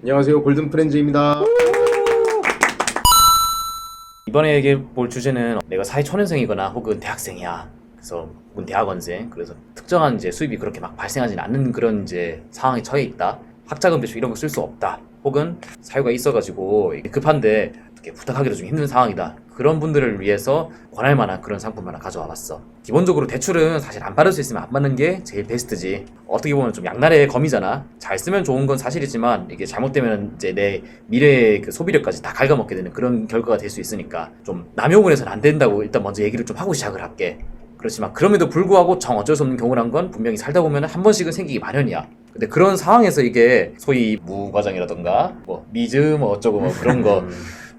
안녕하세요, 골든프렌즈입니다. 이번에 얘기해 볼 주제는 내가 사회 초년생이거나 혹은 대학생이야. 그래서 혹은 대학원생. 그래서 특정한 이제 수입이 그렇게 막 발생하지는 않는 그런 이제 상황에 처해 있다. 학자금 대출 이런 거 쓸 수 없다. 혹은 사유가 있어가지고 급한데 어떻게 부탁하기도 좀 힘든 상황이다. 그런 분들을 위해서 권할 만한 그런 상품 하나 가져와 봤어. 기본적으로 대출은 사실 안 받을 수 있으면 안 받는 게 제일 베스트지. 어떻게 보면 좀 양날의 검이잖아. 잘 쓰면 좋은 건 사실이지만 이게 잘못되면 이제 내 미래의 그 소비력까지 다 갉아먹게 되는 그런 결과가 될 수 있으니까 좀 남용을 해서는 안 된다고 일단 먼저 얘기를 좀 하고 시작을 할게. 그렇지만 그럼에도 불구하고 정 어쩔 수 없는 경우란 건 분명히 살다 보면 한 번씩은 생기기 마련이야. 근데 그런 상황에서 이게 소위 무과정이라던가 뭐 미즈 뭐 어쩌고 뭐 그런 거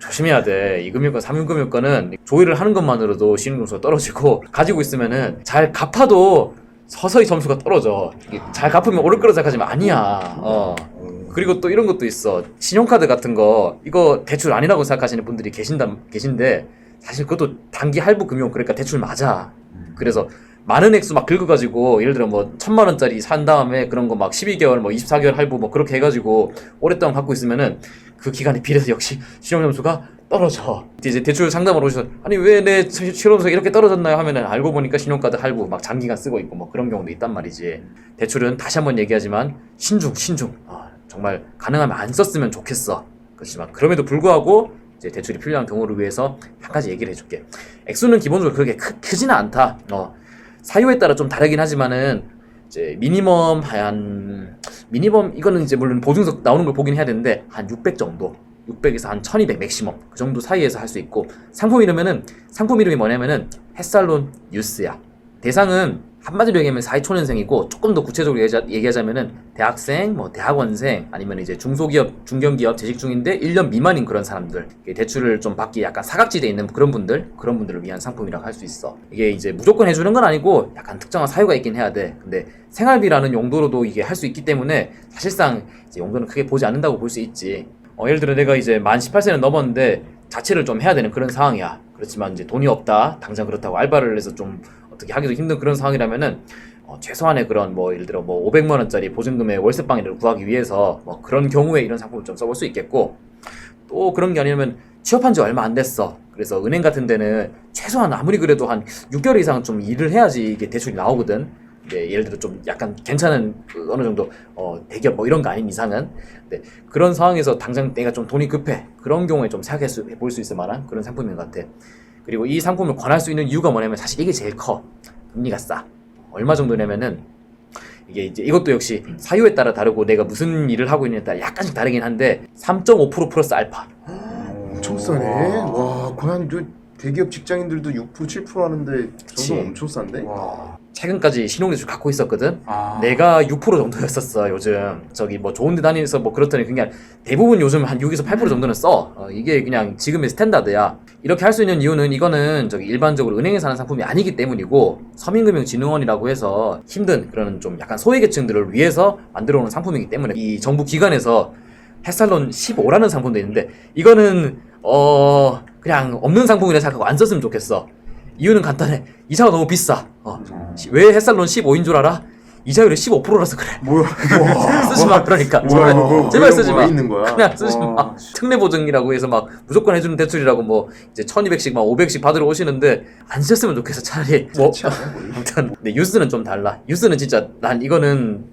조심해야 돼. 2금융권, 3금융권은 조회를 하는 것만으로도 신용점수가 떨어지고 가지고 있으면은 잘 갚아도 서서히 점수가 떨어져. 이게 잘 갚으면 오를 거라 생각하지만 아니야. 그리고 또 이런 것도 있어. 신용카드 같은 거 이거 대출 아니라고 생각하시는 분들이 계신데 사실 그것도 단기 할부 금융 그러니까 대출 맞아. 그래서 많은 액수 막 긁어가지고 예를 들어 뭐 1,000만원짜리 산 다음에 그런 거 막 12개월 뭐 24개월 할부 뭐 그렇게 해가지고 오랫동안 갖고 있으면은 그 기간에 비례해서 역시 신용점수가 떨어져. 이제 대출 상담을 오셔서 아니 왜 내 신용점수가 이렇게 떨어졌나요 하면은 알고 보니까 신용카드 할부 막 장기간 쓰고 있고 뭐 그런 경우도 있단 말이지. 대출은 다시 한번 얘기하지만 신중 정말 가능하면 안 썼으면 좋겠어. 그렇지만 그럼에도 불구하고 이제 대출이 필요한 경우를 위해서 한 가지 얘기를 해줄게. 액수는 기본적으로 그렇게 크지는 않다. 사유에 따라 좀 다르긴 하지만은 이제 미니멈 이거는 이제 물론 보증서 나오는 걸 보긴 해야 되는데 한 600 정도, 600에서 한 1200 맥시멈 그 정도 사이에서 할 수 있고 상품 이름이 뭐냐면은 햇살론 유스야. 대상은 한마디로 얘기하면 사회초년생이고 조금 더 구체적으로 얘기하자면은 대학생, 뭐 대학원생 아니면 이제 중소기업, 중견기업 재직 중인데 1년 미만인 그런 사람들 대출을 좀 받기 약간 사각지대에 있는 그런 분들을 위한 상품이라고 할 수 있어. 이게 이제 무조건 해주는 건 아니고 약간 특정한 사유가 있긴 해야 돼. 근데 생활비라는 용도로도 이게 할 수 있기 때문에 사실상 이제 용도는 크게 보지 않는다고 볼 수 있지. 예를 들어 내가 이제 만 18세는 넘었는데 자취를 좀 해야 되는 그런 상황이야. 그렇지만 이제 돈이 없다. 당장 그렇다고 알바를 해서 좀 어떻게 하기도 힘든 그런 상황이라면은 최소한의 그런 뭐 예를 들어 뭐 500만 원짜리 보증금의 월세방을 구하기 위해서 뭐 그런 경우에 이런 상품을 좀 써볼 수 있겠고, 또 그런 게 아니면 취업한 지 얼마 안 됐어. 그래서 은행 같은 데는 최소한 아무리 그래도 한 6개월 이상 좀 일을 해야지 이게 대출이 나오거든. 예를 들어 좀 약간 괜찮은 어느 정도 대기업 뭐 이런 거 아닌 이상은. 근데 그런 상황에서 당장 내가 좀 돈이 급해. 그런 경우에 좀 생각해 볼 수 있을 만한 그런 상품인 것 같아. 그리고 이 상품을 권할 수 있는 이유가 뭐냐면 사실 이게 제일 커. 금리가 싸. 얼마 정도냐면은 이게 이제 이것도 역시 사유에 따라 다르고 내가 무슨 일을 하고 있느냐에 따라 약간씩 다르긴 한데 3.5% 플러스 알파. 엄청 싸네. 와, 거의 대기업 직장인들도 6% 7% 하는데 저도 엄청 싼데? 와. 최근까지 신용대출 갖고 있었거든. 내가 6% 정도였었어 요즘. 저기 뭐 좋은 데 다니면서 뭐 그렇더니 그냥 대부분 요즘 한 6에서 8% 정도는 써. 이게 그냥 지금의 스탠다드야. 이렇게 할 수 있는 이유는 이거는 저기 일반적으로 은행에서 하는 상품이 아니기 때문이고, 서민금융진흥원이라고 해서 힘든 그런 좀 약간 소외계층들을 위해서 만들어 놓은 상품이기 때문에 이 정부 기관에서 햇살론 15라는 상품도 있는데 이거는 그냥 없는 상품이라 생각하고 안 썼으면 좋겠어. 이유는 간단해. 이자가 너무 비싸. 왜 햇살론 15인 줄 알아? 이자율이 15%라서 그래. 뭐야? 쓰지 마. 그러니까 제발 쓰지 마. 있는 거야? 그냥 쓰지 마. 특례 보증이라고 해서 막 무조건 해주는 대출이라고 뭐 이제 1,200씩 막 500씩 받으러 오시는데 안 썼으면 좋겠어. 차라리 일단 근데 유스는 좀 달라. 유스는 진짜 난 이거는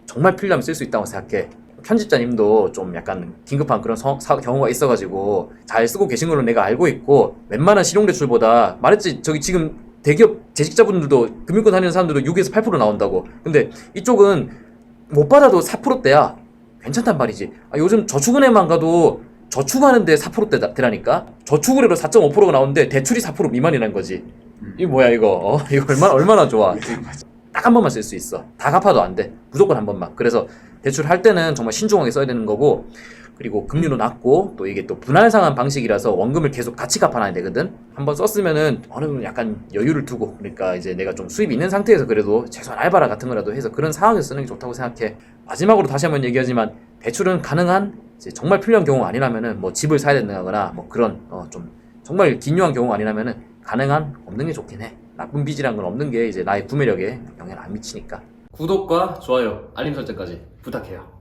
정말 필요하면 쓸 수 있다고 생각해. 편집자님도 좀 약간 긴급한 그런 경우가 있어가지고 잘 쓰고 계신 걸로 내가 알고 있고, 웬만한 실용대출보다 말했지 저기 지금 대기업 재직자분들도 금융권 다니는 사람들도 6에서 8% 나온다고. 근데 이쪽은 못 받아도 4%대야. 괜찮단 말이지. 요즘 저축은행만 가도 저축하는데 4%대라니까. 저축으로 4.5%가 나오는데 대출이 4% 미만이라는 거지. 이거 뭐야 이거. 이거 얼마나 좋아. 딱 한 번만 쓸 수 있어. 다 갚아도 안 돼. 무조건 한 번만. 그래서 대출할 때는 정말 신중하게 써야 되는 거고, 그리고 금리도 낮고 또 이게 또 분할상환 방식이라서 원금을 계속 같이 갚아놔야 되거든. 한번 썼으면은 어느 정도 약간 여유를 두고, 그러니까 이제 내가 좀 수입이 있는 상태에서 그래도 최소한 알바라 같은 거라도 해서 그런 상황에서 쓰는 게 좋다고 생각해. 마지막으로 다시 한번 얘기하지만 대출은 가능한 이제 정말 필요한 경우가 아니라면은 뭐 집을 사야 된다거나 뭐 그런 좀 정말 긴요한 경우가 아니라면은 가능한 없는 게 좋긴 해. 나쁜 빚이란 건 없는 게 이제 나의 구매력에 영향을 안 미치니까. 구독과 좋아요, 알림 설정까지 부탁해요.